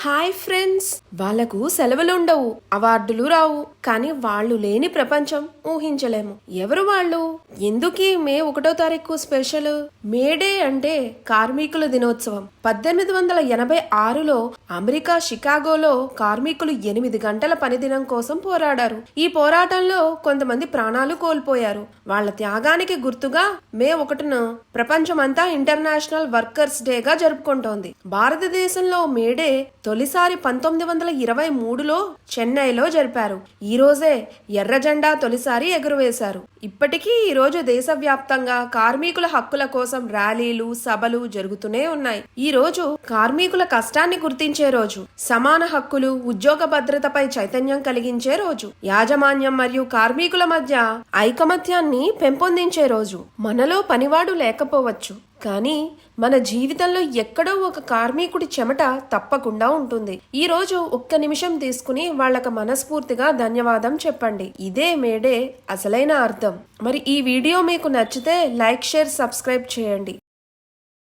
Hi friends, వాళ్లకు సెలవులుండవు, అవార్డులు రావు, కానీ వాళ్ళు లేని ప్రపంచం ఊహించలేము. ఎవరు వాళ్ళు? ఎందుకీ మే 1వ తారీఖు స్పెషల్? మేడే అంటే కార్మికుల దినోత్సవం. 1886లో అమెరికా షికాగోలో కార్మికులు 8 గంటల పనిదినం కోసం పోరాడారు. ఈ పోరాటంలో కొంతమంది ప్రాణాలు కోల్పోయారు. వాళ్ల త్యాగానికి గుర్తుగా మే 1న ప్రపంచమంతా ఇంటర్నేషనల్ వర్కర్స్ డేగా జరుపుకుంటోంది. భారతదేశంలో మేడే తొలిసారి 1923లో చెన్నైలో జరిపారు. ఈ రోజే ఎర్ర జెండా తొలిసారి ఎగురవేశారు. ఇప్పటికీ ఈ రోజు దేశవ్యాప్తంగా కార్మికుల హక్కుల కోసం ర్యాలీలు, సభలు జరుగుతూనే ఉన్నాయి. ఈ రోజు కార్మికుల కష్టాన్ని గుర్తించే రోజు, సమాన హక్కులు, ఉద్యోగ భద్రతపై చైతన్యం కలిగించే రోజు, యాజమాన్యం మరియు కార్మికుల మధ్య ఐకమత్యాన్ని పెంపొందించే రోజు. మనలో పనివాడు లేకపోవచ్చు, కానీ మన జీవితంలో ఎక్కడో ఒక కార్మికుడి చెమట తప్పకుండా ఉంటుంది. ఈ రోజు ఒక్క నిమిషం తీసుకుని వాళ్ళకి మనస్ఫూర్తిగా ధన్యవాదం చెప్పండి. ఇదే మేడే అసలైన అర్థం. మరి ఈ వీడియో మీకు నచ్చితే లైక్, షేర్, సబ్స్క్రైబ్ చేయండి.